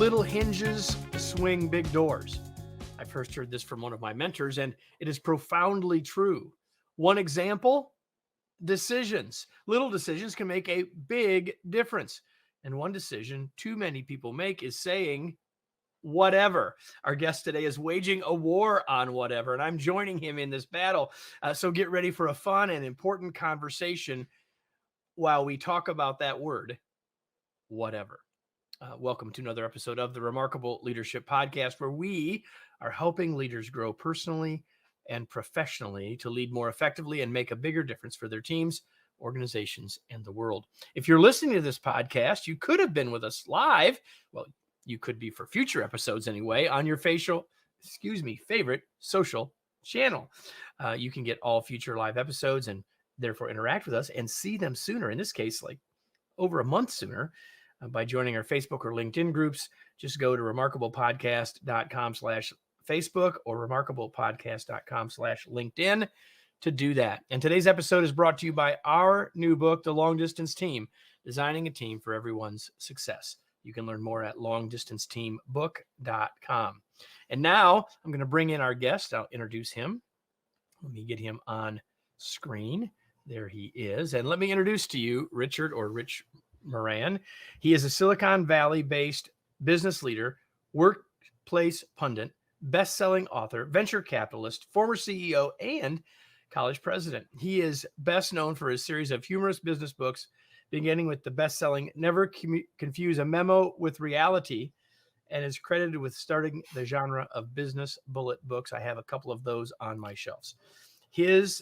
little hinges swing big doors. I first heard this from one of my mentors, and it is profoundly true. One example, decisions. Little decisions can make a big difference. And one decision too many people make is saying whatever. Our guest today is waging a war on whatever, and I'm joining him in this battle. So get ready for a fun and important conversation while we talk about that word, whatever. Welcome to another episode of the Remarkable Leadership Podcast, where we are helping leaders grow personally and professionally to lead more effectively and make a bigger difference for their teams, organizations, and the world. If you're listening to this podcast, you could have been with us live. Well, you could be for future episodes anyway on your favorite social channel. You can get all future live episodes and therefore interact with us and see them sooner. In this case, like over a month sooner, by joining our Facebook or LinkedIn groups. Just go to remarkablepodcast.com/Facebook or remarkablepodcast.com/LinkedIn to do that. And today's episode is brought to you by our new book, The Long Distance Team, Designing a Team for Everyone's Success. You can learn more at longdistanceteambook.com. And now I'm going to bring in our guest. I'll introduce him. Let me get him on screen. There he is. And let me introduce to you Rich Moran. He is a Silicon Valley-based business leader, workplace pundit, best-selling author, venture capitalist, former CEO, and college president. He is best known for his series of humorous business books, beginning with the best-selling Never Confuse a Memo with Reality, and is credited with starting the genre of business bullet books. I have a couple of those on my shelves. His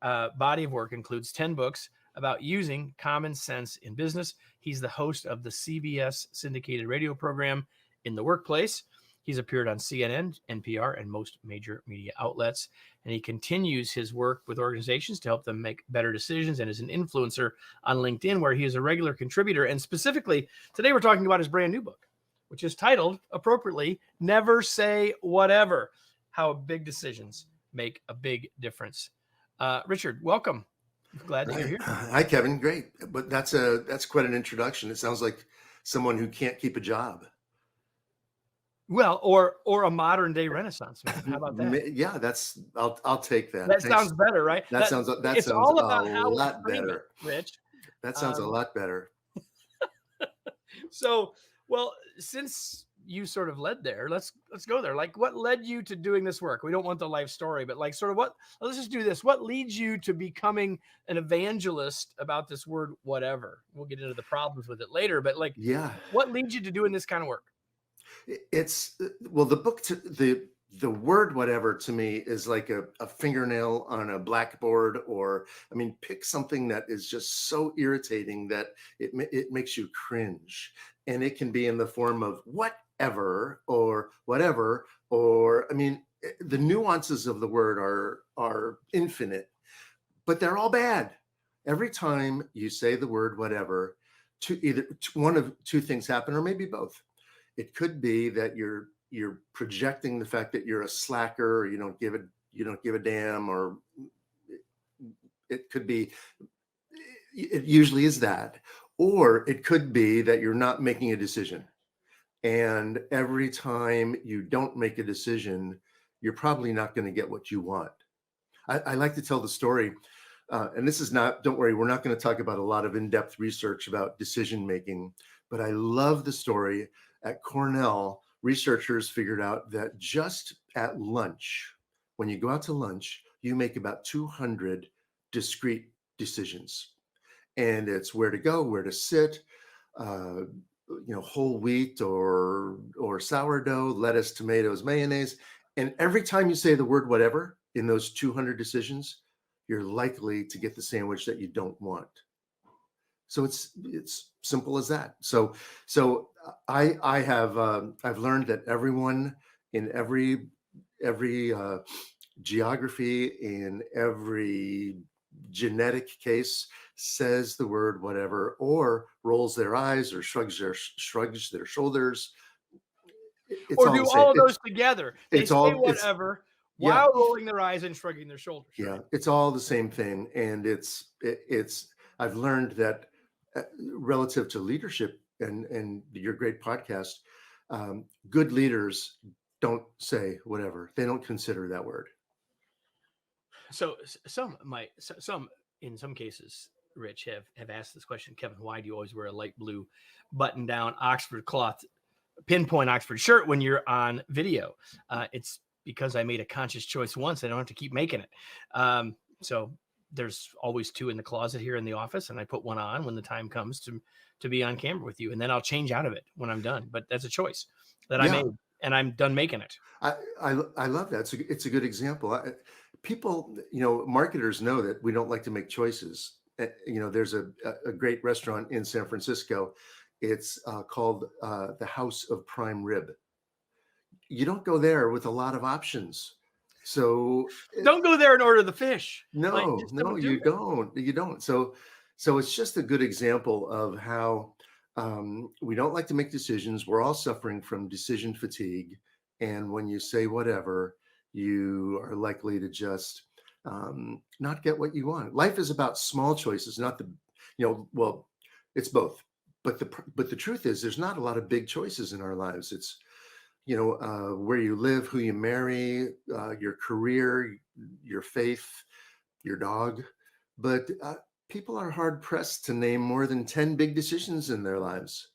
body of work includes 10 books about using common sense in business. He's the host of the CBS syndicated radio program In the Workplace. He's appeared on CNN, NPR, and most major media outlets. And he continues his work with organizations to help them make better decisions, and is an influencer on LinkedIn, where he is a regular contributor. And specifically, today we're talking about his brand new book, which is titled, appropriately, Never Say Whatever: How Big Decisions Make a Big Difference. Richard, welcome. Glad that you're here. Hi, Kevin. Great. But that's quite an introduction. It sounds like someone who can't keep a job. Well, or a modern day Renaissance man. How about that? Yeah, I'll take that. That sounds better, right? That sounds a lot better. Rich. That sounds a lot better. So, well, since you sort of led there, let's go there. Like, what led you to doing this work? We don't want the life story, but like, sort of let's just do this. What leads you to becoming an evangelist about this word, whatever? We'll get into the problems with it later, but like, yeah, what leads you to doing this kind of work? It's, well, the book, the word whatever to me is like a fingernail on a blackboard, or, I mean, pick something that is just so irritating that it makes you cringe. And it can be in the form of whatever or whatever, or, I mean, the nuances of the word are infinite, but they're all bad. Every time you say the word whatever, one of two things happen, or maybe both. It could be that you're projecting the fact that you're a slacker, or you don't give a damn, or it could be, it usually is that, or it could be that you're not making a decision. And every time you don't make a decision, you're probably not going to get what you want. I like to tell the story, and this is not, don't worry, we're not going to talk about a lot of in-depth research about decision making, but I love the story. At Cornell, researchers figured out that just at lunch, when you go out to lunch, you make about 200 discrete decisions. And it's where to go, where to sit, whole wheat or sourdough, lettuce, tomatoes, mayonnaise. And every time you say the word whatever in those 200 decisions, you're likely to get the sandwich that you don't want. So it's simple as that. So I've learned that everyone in every geography, in every genetic case, says the word whatever, or rolls their eyes, or shrugs their shoulders. Or do all of those together. They say whatever while rolling their eyes and shrugging their shoulders. Yeah, right? It's all the same thing. And it's I've learned that relative to leadership and your great podcast, Good leaders don't say whatever. They don't consider that word. So some in some cases, Rich, have asked this question, Kevin, why do you always wear a light blue button down Oxford cloth pinpoint Oxford shirt when you're on video? It's because I made a conscious choice once. I don't have to keep making it. So there's always two in the closet here in the office, and I put one on when the time comes to be on camera with you, and then I'll change out of it when I'm done. But that's a choice that I Yeah, made, and I'm done making it. I love that. It's a good example. People, marketers know that we don't like to make choices. There's a great restaurant in San Francisco. It's called the House of Prime Rib. You don't go there with a lot of options. So Don't go there and order the fish. Like, no, just no, don't do you it. don't. You don't. So it's just a good example of how we don't like to make decisions. We're all suffering from decision fatigue, and when you say whatever, you are likely to just not get what you want. Life is about small choices, not well, it's both. But the truth is, there's not a lot of big choices in our lives. It's where you live, who you marry, your career, your faith, your dog. But people are hard pressed to name more than 10 big decisions in their lives.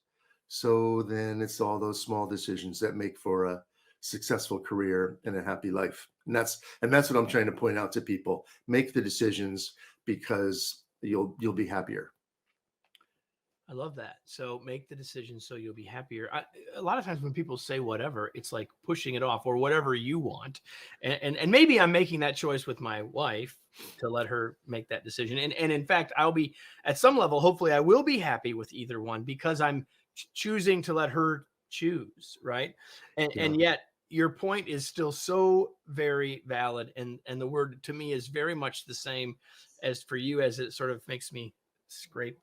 So then it's all those small decisions that make for a successful career and a happy life. And that's what I'm trying to point out to people. Make the decisions because you'll be happier. I love that. So make the decision so you'll be happier. A lot of times when people say whatever, it's like pushing it off or whatever you want. And maybe I'm making that choice with my wife to let her make that decision. And in fact, I'll be at some level, hopefully I will be happy with either one because I'm choosing to let her choose. Right. Yeah. And yet your point is still so very valid. And the word to me is very much the same as for you, as it sort of makes me scrape.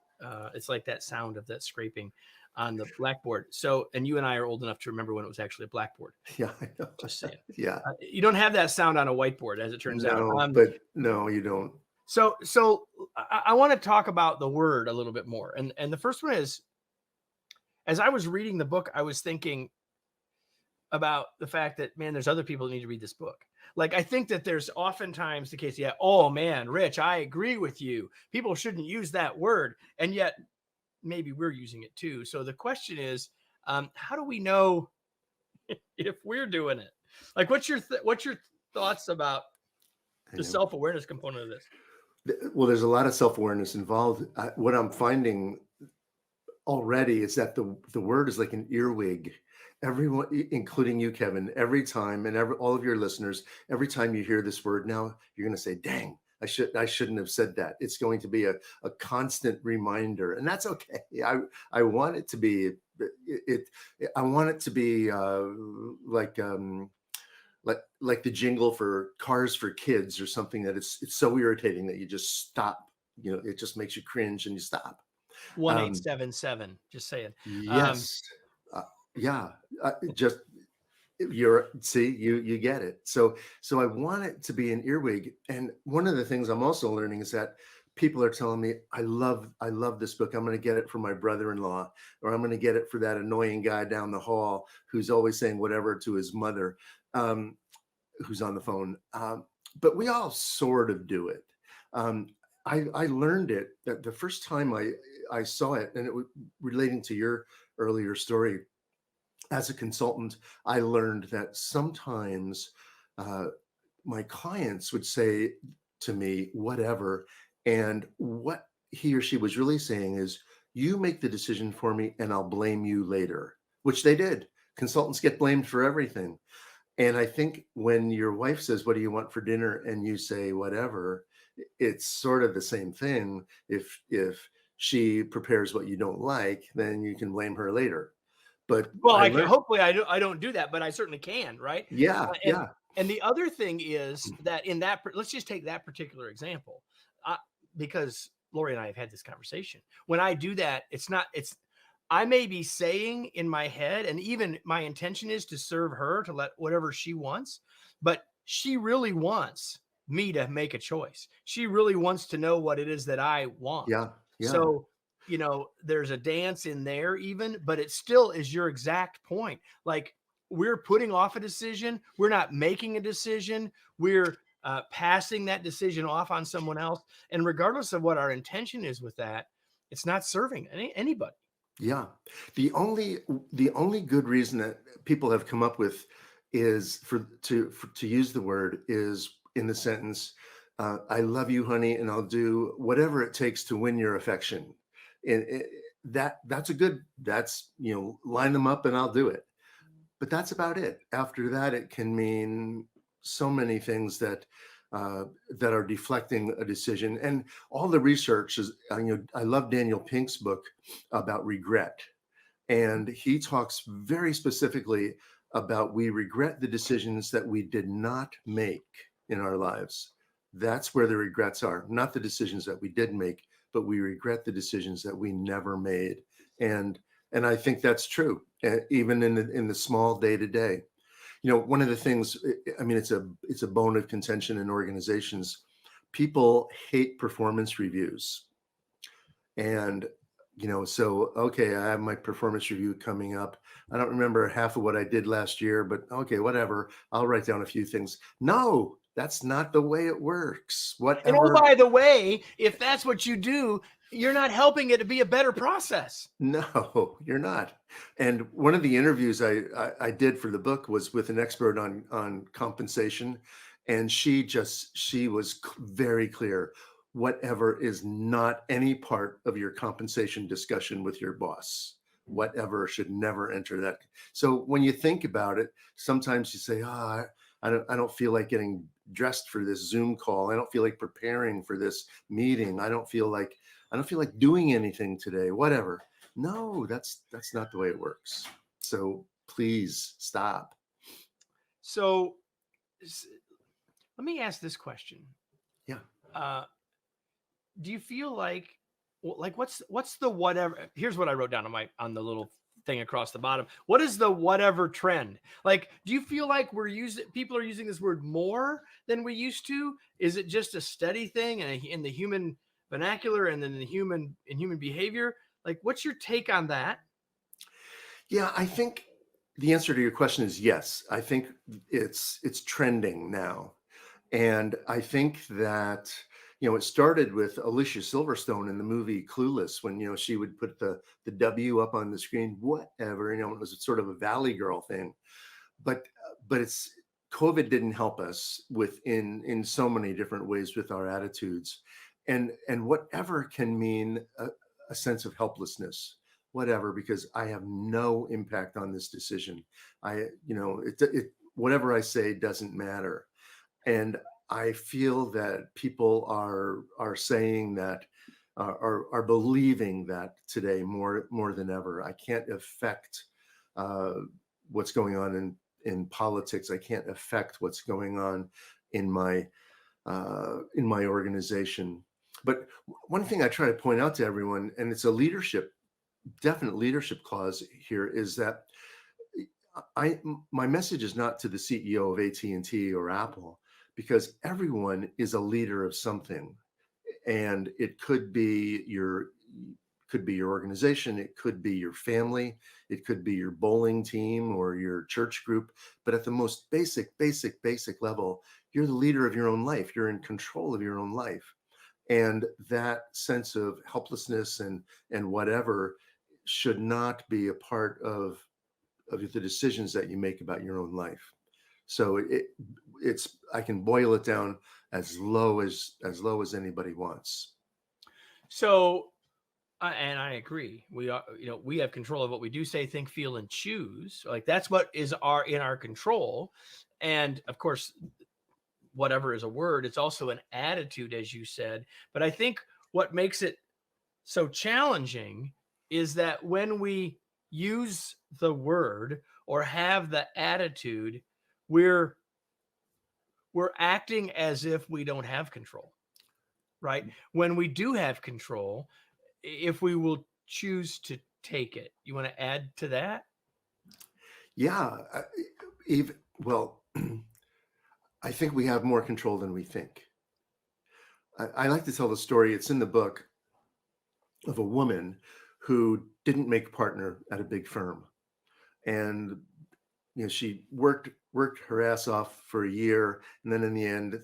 It's like that sound of that scraping on the blackboard. So, and you and I are old enough to remember when it was actually a blackboard. Yeah, I know. Just saying. Yeah. You don't have that sound on a whiteboard, as it turns out. No, but no, you don't. So I want to talk about the word a little bit more. And the first one is, as I was reading the book, I was thinking about the fact that, man, there's other people that need to read this book. Like, I think that there's oftentimes the case, yeah, oh man, Rich, I agree with you. People shouldn't use that word. And yet maybe we're using it too. So the question is, how do we know if we're doing it? Like, what's your thoughts about the self-awareness component of this? Well, there's a lot of self-awareness involved. What I'm finding already is that the word is like an earwig. Everyone, including you, Kevin, every time, and all of your listeners, every time you hear this word, now you're going to say, "Dang, I shouldn't have said that." It's going to be a constant reminder, and that's okay. I want it to be I want it to be like the jingle for Cars for Kids or something, that it's so irritating that you just stop. It just makes you cringe and you stop. 1877. Just saying. Yes. Yeah. Just you get it. So I want it to be an earwig. And one of the things I'm also learning is that people are telling me, I love this book. I'm going to get it for my brother-in-law, or I'm going to get it for that annoying guy down the hall who's always saying whatever to his mother, who's on the phone. But we all sort of do it. I learned it that the first time I saw it, and it was relating to your earlier story. As a consultant, I learned that sometimes my clients would say to me, whatever, and what he or she was really saying is, you make the decision for me and I'll blame you later, which they did. Consultants get blamed for everything. And I think when your wife says, what do you want for dinner? And you say, whatever, it's sort of the same thing. If she prepares what you don't like, then you can blame her later. But Well, I learned, hopefully I don't do that, but I certainly can, right? yeah, And yeah, the other thing is that let's just take that particular example, because Lori and I have had this conversation. When I do that, I may be saying in my head, and even my intention is to serve her, to let whatever she wants, but she really wants me to make a choice. She really wants to know what it is that I want. yeah, yeah. So there's a dance in there even, but it still is your exact point. Like, we're putting off a decision. We're not making a decision. We're passing that decision off on someone else. And regardless of what our intention is with that, it's not serving anybody. Yeah. The only good reason that people have come up with is to use the word is in the sentence, "I love you, honey, and I'll do whatever it takes to win your affection." And that's line them up and I'll do it. But that's about it. After that, it can mean so many things that are deflecting a decision. And all the research is, I love Daniel Pink's book about regret, and he talks very specifically about we regret the decisions that we did not make in our lives. That's where the regrets are, not the decisions that we did make, but we regret the decisions that we never made. And I think that's true, even in the small day to day. One of the things, I mean, it's a bone of contention in organizations. People hate performance reviews. And, so, okay, I have my performance review coming up. I don't remember half of what I did last year, but okay, whatever. I'll write down a few things. No, that's not the way it works. And oh, Whatever. by the way, if that's what you do, you're not helping it to be a better process. No, you're not. And one of the interviews I did for the book was with an expert on compensation, and she was very clear. Whatever is not any part of your compensation discussion with your boss, whatever should never enter that. So when you think about it, sometimes you say, I don't feel like getting dressed for this Zoom call. I don't feel like preparing for this meeting. I don't feel like doing anything today, whatever. No, that's not the way it works. So please stop. So let me ask this question. Yeah. Do you feel like what's the whatever? Here's what I wrote down on the little thing across the bottom. What is the whatever trend? Like, do you feel like people are using this word more than we used to? Is it just a steady thing in the human vernacular and then in human behavior? Like, what's your take on that? Yeah, I think the answer to your question is yes. I think it's trending now. And I think that, it started with Alicia Silverstone in the movie Clueless, when, she would put the W up on the screen, whatever, it was sort of a Valley Girl thing. But COVID didn't help us in so many different ways with our attitudes. And whatever can mean a sense of helplessness, whatever, because I have no impact on this decision. Whatever I say doesn't matter. And I feel that people are saying that, are believing that today more than ever. I can't affect what's going on in politics. I can't affect what's going on in my organization. But one thing I try to point out to everyone, and it's a definite leadership clause here, is that my message is not to the CEO of AT&T or Apple, because everyone is a leader of something, and it could be your organization, it could be your family, it could be your bowling team or your church group. But at the most basic level, you're the leader of your own life. You're in control of your own life, and that sense of helplessness and whatever should not be a part of the decisions that you make about your own life. So I can boil it down as low as anybody wants. So, and I agree. We have control of what we do, say, think, feel, and choose. Like, that's what is in our control. And of course, whatever is a word, it's also an attitude, as you said. But I think what makes it so challenging is that when we use the word or have the attitude, we're acting as if we don't have control, right? When we do have control, if we will choose to take it. You want to add to that? Yeah. Well, I think we have more control than we think. I like to tell the story. It's in the book. of a woman who didn't make partner at a big firm. And she worked her ass off for a year, and then in the end,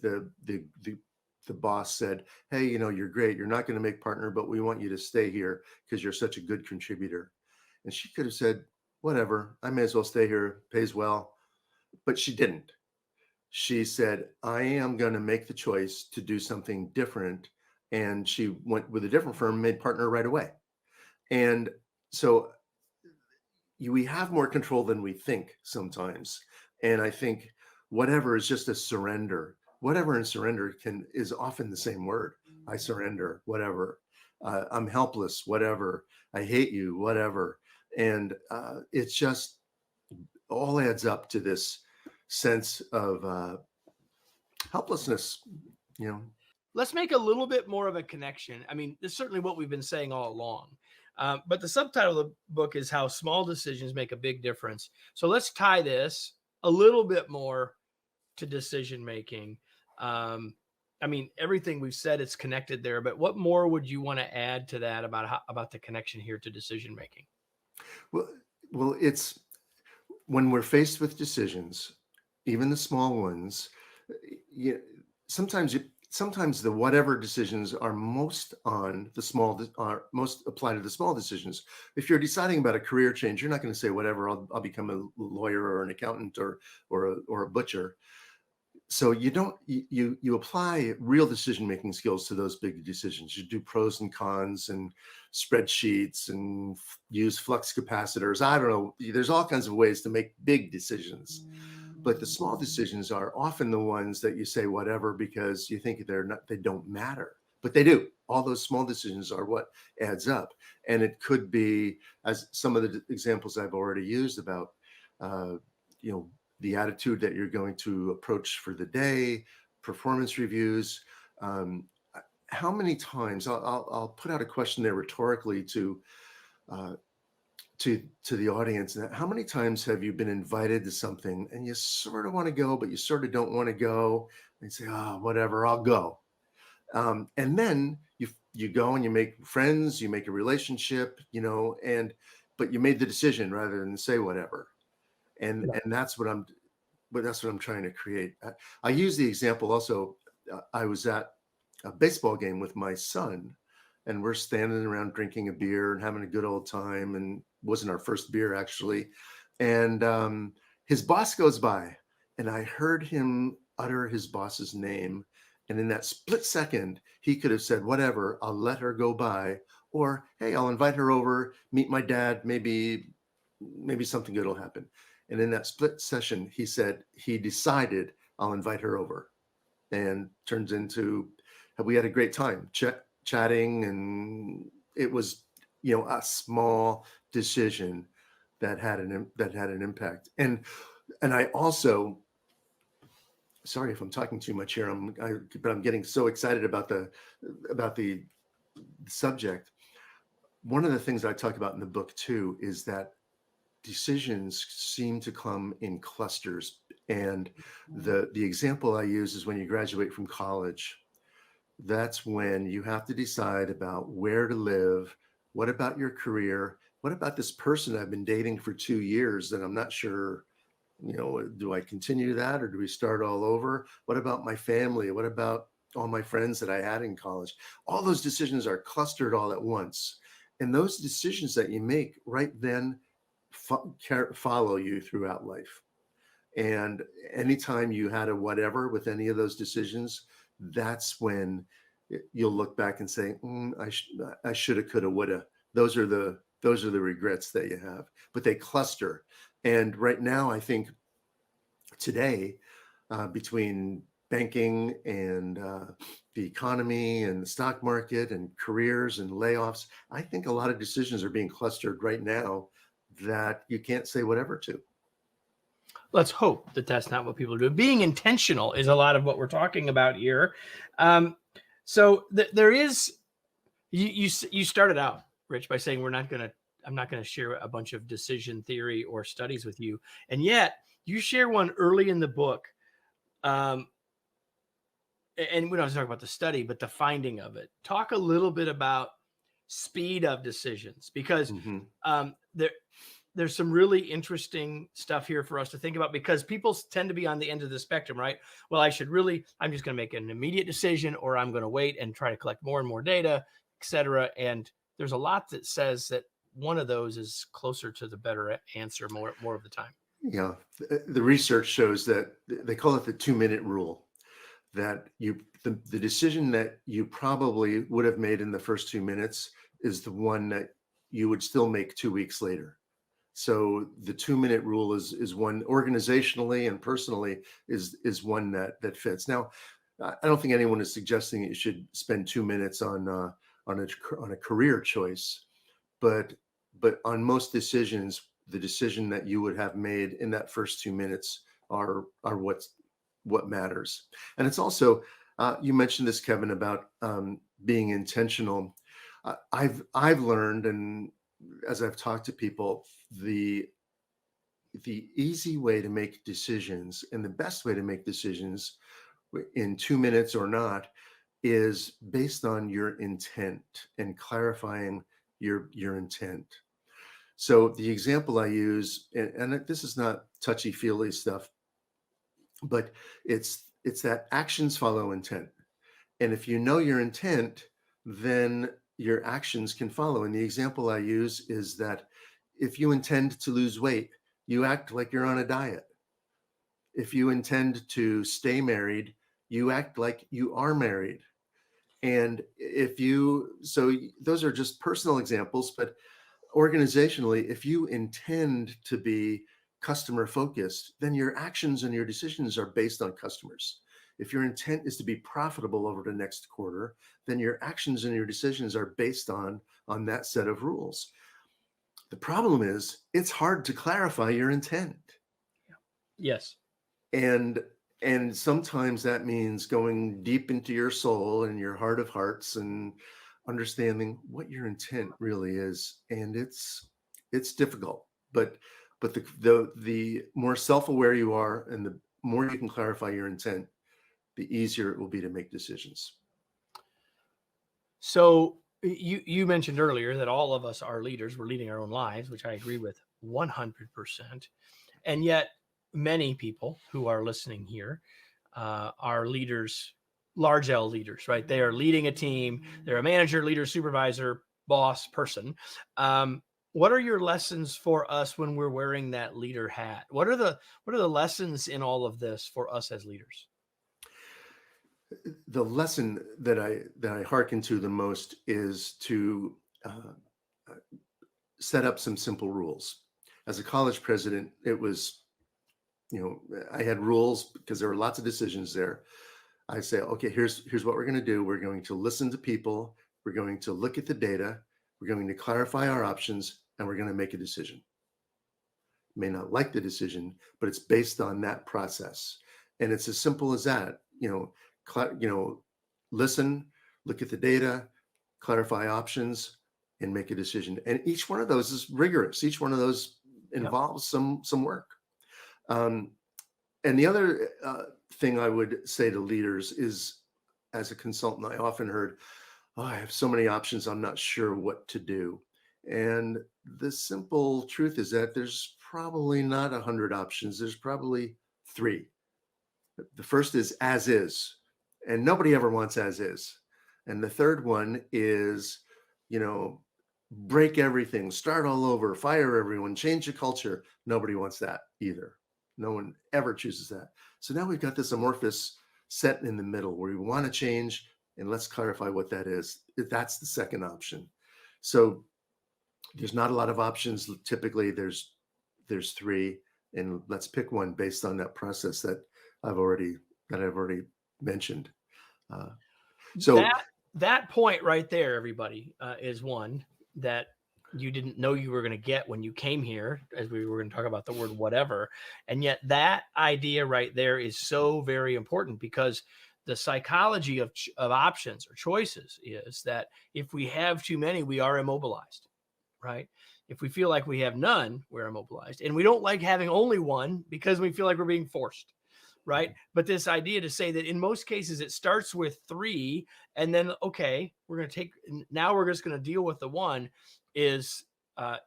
the boss said, "Hey, you're great. You're not going to make partner, but we want you to stay here because you're such a good contributor." And she could have said, "Whatever, I may as well stay here. Pays well," but she didn't. She said, "I am going to make the choice to do something different," and she went with a different firm, made partner right away. And so we have more control than we think sometimes. And I think whatever is just a surrender. Whatever and surrender is often the same word. I surrender, whatever. I'm helpless, whatever. I hate you, whatever. And it's just all adds up to this sense of helplessness, you know. Let's make a little bit more of a connection. I mean, this is certainly what we've been saying all along. But the subtitle of the book is How Small Decisions Make a Big Difference. So let's tie this a little bit more to decision making. I mean, everything we've said, it's connected there, but what more would you want to add to that about the connection here to decision making? Well, it's when we're faced with decisions, even the small ones, you, sometimes the whatever decisions are most most apply to the small decisions. If you're deciding about a career change, you're not going to say whatever. I'll become a lawyer or an accountant or a butcher. So you apply real decision making skills to those big decisions. You do pros and cons and spreadsheets and use flux capacitors. I don't know. There's all kinds of ways to make big decisions, but the small decisions are often the ones that you say whatever because you think they don't matter, but they do. All those small decisions are what adds up. And it could be, as some of the examples I've already used about you know the attitude that you're going to approach for the day, performance reviews. How many times, I'll put out a question there rhetorically to the audience, how many times have you been invited to something and you sort of want to go, but you sort of don't want to go, and say, "Oh, whatever, I'll go." And then you go and you make friends, you make a relationship, but you made the decision rather than say whatever. And that's what I'm trying to create. I use the example also. I was at a baseball game with my son, and we're standing around drinking a beer and having a good old time. And it wasn't our first beer actually. And his boss goes by, and I heard him utter his boss's name. And in that split second, he could have said, "Whatever, I'll let her go by," or, "Hey, I'll invite her over, meet my dad. Maybe something good will happen." And in that split session, he decided, "I'll invite her over," and turns into, we had a great time chatting. And it was, a small decision that had an impact. And I also, sorry if I'm talking too much here, but I'm getting so excited about the subject. One of the things I talk about in the book too is that decisions seem to come in clusters. And the example I use is when you graduate from college. That's when you have to decide about where to live. What about your career? What about this person I've been dating for 2 years that I'm not sure, do I continue that or do we start all over? What about my family? What about all my friends that I had in college? All those decisions are clustered all at once. And those decisions that you make right then follow you throughout life. And anytime you had a whatever with any of those decisions, that's when you'll look back and say, I shoulda, coulda, woulda. Those are the regrets that you have, but they cluster. And right now, I think today, between banking and the economy and the stock market and careers and layoffs, I think a lot of decisions are being clustered right now that you can't say whatever to. Let's hope that that's not what people do. Being intentional is a lot of what we're talking about here. So there is, you started out, Rich, by saying I'm not going to share a bunch of decision theory or studies with you. And yet you share one early in the book. And we don't have to talk about the study, but the finding of it. Talk a little bit about speed of decisions, because Hmm. um, there's some really interesting stuff here for us to think about, because people tend to be on the end of the spectrum, right? Well, I'm just going to make an immediate decision, or I'm going to wait and try to collect more and more data, etc. And there's a lot that says that one of those is closer to the better answer more of the time. Yeah, the research shows that they call it the 2-minute rule. That the decision that you probably would have made in the first 2 minutes is the one that you would still make 2 weeks later. So the 2-minute rule is one organizationally and personally is one that fits. Now, I don't think anyone is suggesting you should spend 2 minutes on a career choice, but on most decisions, the decision that you would have made in that first 2 minutes are what matters. And it's also you mentioned this, Kevin, about being intentional. I've learned, and as I've talked to people, the easy way to make decisions and the best way to make decisions in 2 minutes or not is based on your intent and clarifying your intent. So the example I use, and this is not touchy-feely stuff, but it's that actions follow intent. And if you know your intent, then your actions can follow. And the example I use is that if you intend to lose weight, you act like you're on a diet. If you intend to stay married, you act like you are married. And so those are just personal examples, but organizationally, if you intend to be customer focused, then your actions and your decisions are based on customers. If your intent is to be profitable over the next quarter, then your actions and your decisions are based on that set of rules. The problem is it's hard to clarify your intent. Yes. And sometimes that means going deep into your soul and your heart of hearts and understanding what your intent really is. And it's difficult, but the more self-aware you are and the more you can clarify your intent, the easier it will be to make decisions. So you mentioned earlier that all of us are leaders. We're leading our own lives, which I agree with 100%. And yet many people who are listening here are leaders, large L leaders, right? They are leading a team. They're a manager, leader, supervisor, boss, person. What are your lessons for us when we're wearing that leader hat? What are the lessons in all of this for us as leaders? The lesson that I hearken to the most is to set up some simple rules. As a college president, it was, I had rules because there were lots of decisions there. I say, okay, here's what we're going to do. We're going to listen to people. We're going to look at the data. We're going to clarify our options, and we're going to make a decision. May not like the decision, but it's based on that process. And it's as simple as that. Listen, look at the data, clarify options, and make a decision. And each one of those is rigorous. Each one of those involves some work. And the other thing I would say to leaders is, as a consultant, I often heard, "Oh, I have so many options, I'm not sure what to do." And the simple truth is that there's probably not 100 options. There's probably 3. The first is as is, and nobody ever wants as is. And the third one is, break everything, start all over, fire everyone, change the culture. Nobody wants that either. No one ever chooses that. So now we've got this amorphous set in the middle where we want to change, and let's clarify what that is. That's the second option. So there's not a lot of options. Typically, there's 3, and let's pick one based on that process that I've already mentioned. So that point right there, everybody, is one that you didn't know you were going to get when you came here, as we were going to talk about the word whatever. And yet that idea right there is so very important, because the psychology of options or choices is that if we have too many, we are immobilized, right? If we feel like we have none, we're immobilized. And we don't like having only one because we feel like we're being forced, right? But this idea to say that in most cases it starts with 3, and then okay, we're going to take, now we're just going to deal with the 1, is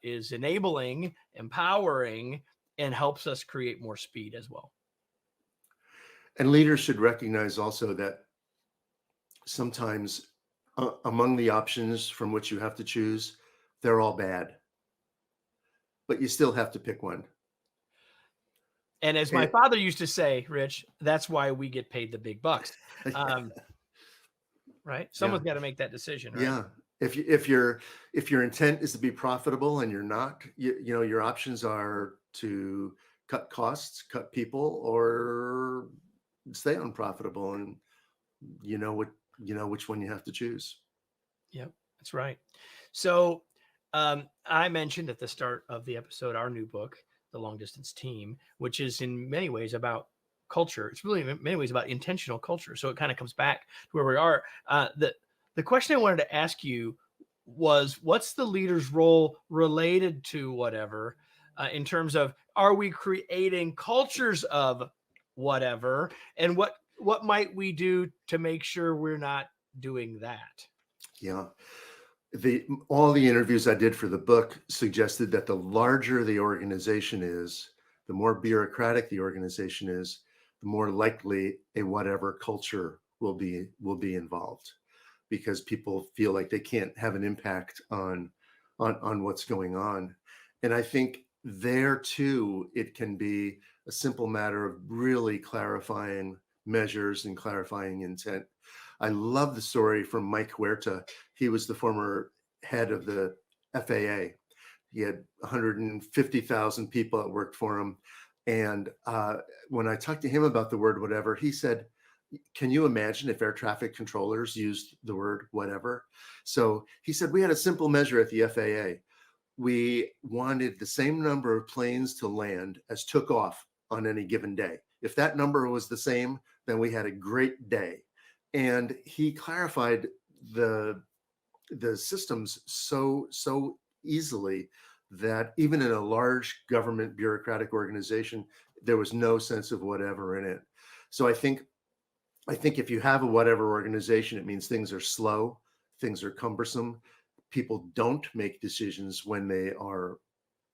enabling, empowering, and helps us create more speed as well. And leaders should recognize also that sometimes among the options from which you have to choose, they're all bad, but you still have to pick one. And as my father used to say, Rich, that's why we get paid the big bucks. Right? Someone's got to make that decision, right? Yeah. If your intent is to be profitable and you're not, you know, your options are to cut costs, cut people, or stay unprofitable, and you know which one you have to choose. Yep, that's right. So I mentioned at the start of the episode our new book, The Long Distance Team, which is in many ways about culture. It's really in many ways about intentional culture. So it kind of comes back to where we are. The question I wanted to ask you was, what's the leader's role related to whatever, in terms of, are we creating cultures of whatever, and what might we do to make sure we're not doing that? Yeah. All the interviews I did for the book suggested that the larger the organization is, the more bureaucratic the organization is, the more likely a whatever culture will be involved, because people feel like they can't have an impact on what's going on. And I think there too, it can be a simple matter of really clarifying measures and clarifying intent. I love the story from Mike Huerta. He was the former head of the FAA. He had 150,000 people that worked for him. And when I talked to him about the word whatever, he said, can you imagine if air traffic controllers used the word whatever? So he said, we had a simple measure at the FAA. We wanted the same number of planes to land as took off on any given day. If that number was the same, then we had a great day. And he clarified the systems so easily that even in a large government bureaucratic organization, there was no sense of whatever in it. So I think if you have a whatever organization, it means things are slow, things are cumbersome. People don't make decisions when they are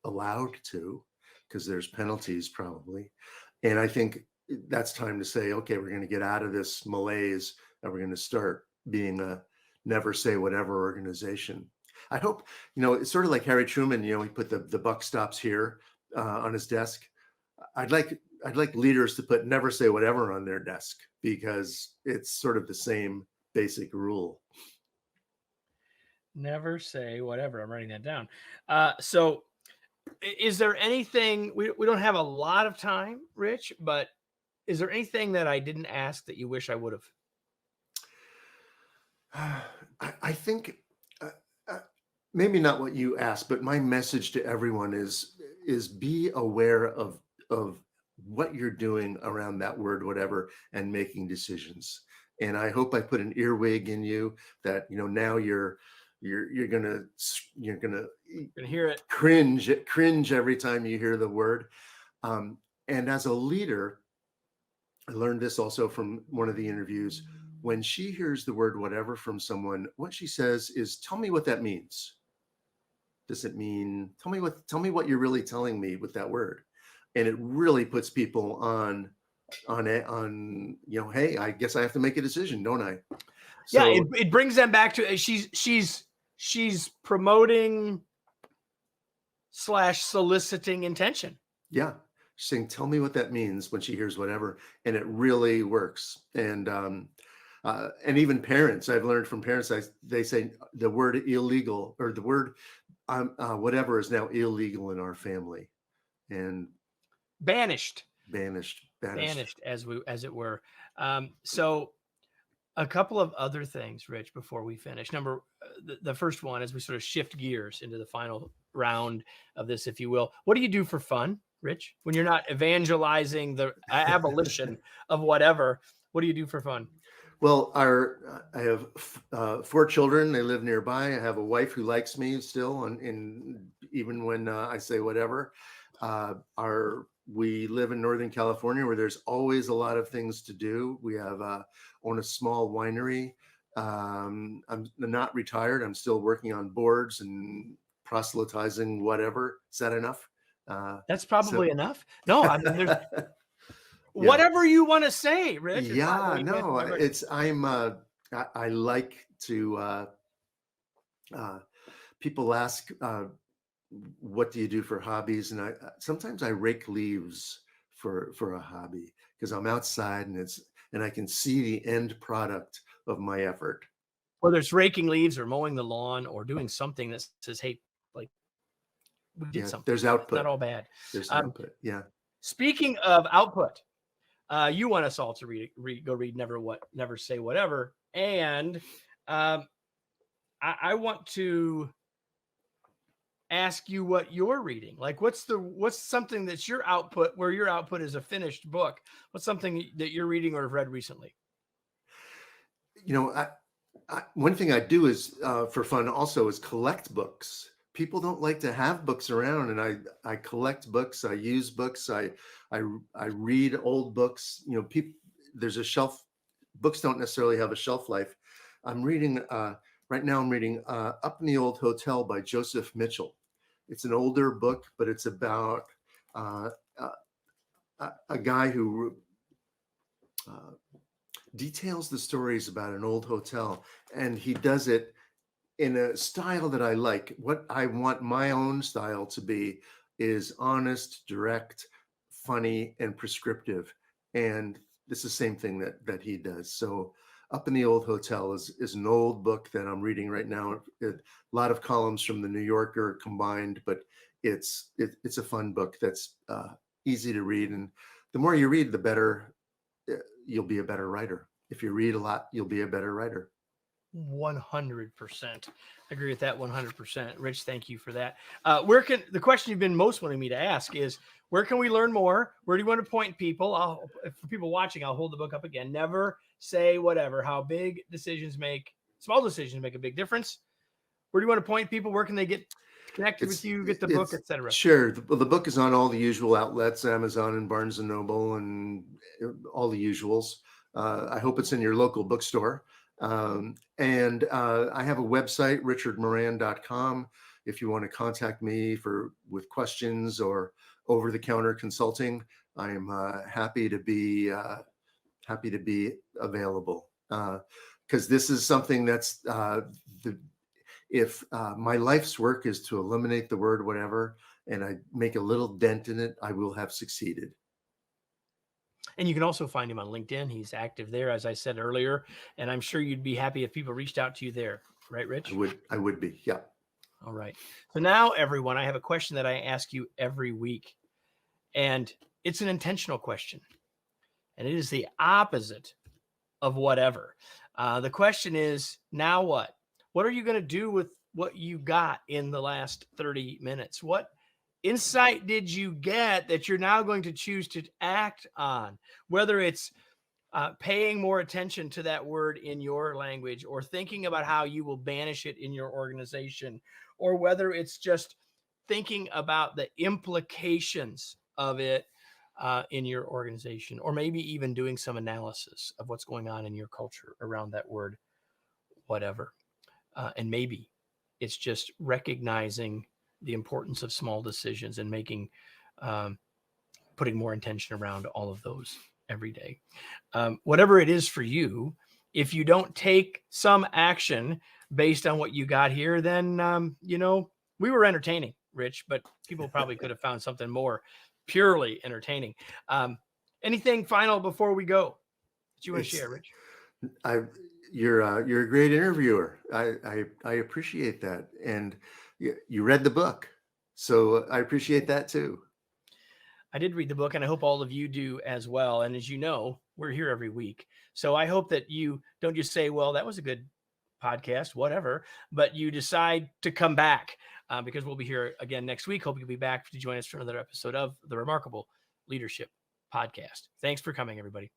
allowed to, because there's penalties probably. And I think that's time to say, okay, we're going to get out of this malaise and we're going to start being a never say whatever organization. I hope, it's sort of like Harry Truman, he put the buck stops here on his desk. I'd like leaders to put never say whatever on their desk, because it's sort of the same basic rule. Never say whatever. I'm writing that down. So is there anything, we don't have a lot of time, Rich, but is there anything that I didn't ask that you wish I would have? I think maybe not what you asked, but my message to everyone is be aware of what you're doing around that word, whatever, and making decisions. And I hope I put an earwig in you that, now you're gonna Hear it. Cringe every time you hear the word. And as a leader, I learned this also from one of the interviews. When she hears the word whatever from someone, what she says is, tell me what that means. Does it mean, tell me what you're really telling me with that word? And it really puts people on, hey, I guess I have to make a decision, don't I? So, yeah, it brings them back to, she's promoting / soliciting intention. Yeah. She's saying, tell me what that means when she hears whatever. And it really works. And even parents, I've learned from parents, they say the word illegal, or the word whatever, is now illegal in our family, and banished as it were. So a couple of other things, Rich, before we finish. The first one, as we sort of shift gears into the final round of this, if you will, what do you do for fun, Rich, when you're not evangelizing the abolition of whatever? What do you do for fun? Well, I have 4 children. They live nearby. I have a wife who likes me still, and even when I say whatever. we live in Northern California where there's always a lot of things to do. We have own a small winery. I'm not retired. I'm still working on boards and proselytizing, whatever. Is that enough? That's probably enough. No, I mean, there's Yeah. whatever you want to say, Rich. It's fine. Yeah, You can answer no, my question. it's I like to people ask what do you do for hobbies, and I sometimes I rake leaves for a hobby because I'm outside and I can see the end product of my effort. Whether it's raking leaves or mowing the lawn or doing something that says, hey, like we did Yeah, something. there's It's not output. all bad. There's output. Yeah. Speaking of output, you want us all to go read Never Say Whatever. And I want to ask you what you're reading. Like, what's something that's your output, where your output is a finished book? What's something that you're reading or have read recently? You know, one thing I do is for fun also is collect books. People don't like to have books around, and I collect books. I use books. I read old books. You know, there's a shelf. Books don't necessarily have a shelf life. I'm reading right now. I'm reading Up in the Old Hotel by Joseph Mitchell. It's an older book, but it's about a guy who details the stories about an old hotel, and he does it in a style that I like. What I want my own style to be is honest, direct, funny, and prescriptive. And it's the same thing that he does. So Up in the Old Hotel is an old book that I'm reading right now. A lot of columns from the New Yorker combined, but it's a fun book that's easy to read. And the more you read, the better you'll be a better writer. If you read a lot, you'll be a better writer. 100%. Agree with that 100%. Rich, thank you for that. The question you've been most wanting me to ask is, where can we learn more? Where do you want to point people? For people watching, I'll hold the book up again. Never Say Whatever, How Small Decisions Make a Big Difference. Where do you want to point people? Where can they get connected with you, get the book, etc.? Sure. The book is on all the usual outlets, Amazon and Barnes and Noble and all the usuals. I hope it's in your local bookstore. And I have a website, richardmoran.com. If you want to contact me with questions or over-the-counter consulting, I'm happy to be available. Because this is something that's if my life's work is to eliminate the word whatever, and I make a little dent in it, I will have succeeded. And you can also find him on LinkedIn. He's active there, as I said earlier. And I'm sure you'd be happy if people reached out to you there. Right, Rich? I would be. Yeah. All right. So now, everyone, I have a question that I ask you every week. And it's an intentional question. And it is the opposite of whatever. The question is, now what? What are you going to do with what you got in the last 30 minutes? What insight did you get that you're now going to choose to act on? Whether it's paying more attention to that word in your language, or thinking about how you will banish it in your organization, or whether it's just thinking about the implications of it in your organization, or maybe even doing some analysis of what's going on in your culture around that word, whatever. And maybe it's just recognizing the importance of small decisions and putting more intention around all of those every day. Whatever it is for you, if you don't take some action based on what you got here, then, we were entertaining, Rich, but people probably could have found something more purely entertaining. Anything final before we go that you want to share, Rich? You're a great interviewer. I appreciate that. And you read the book, so I appreciate that too. I did read the book, and I hope all of you do as well. And as you know, we're here every week. So I hope that you don't just say, well, that was a good podcast, whatever, but you decide to come back because we'll be here again next week. Hope you'll be back to join us for another episode of the Remarkable Leadership Podcast. Thanks for coming, everybody.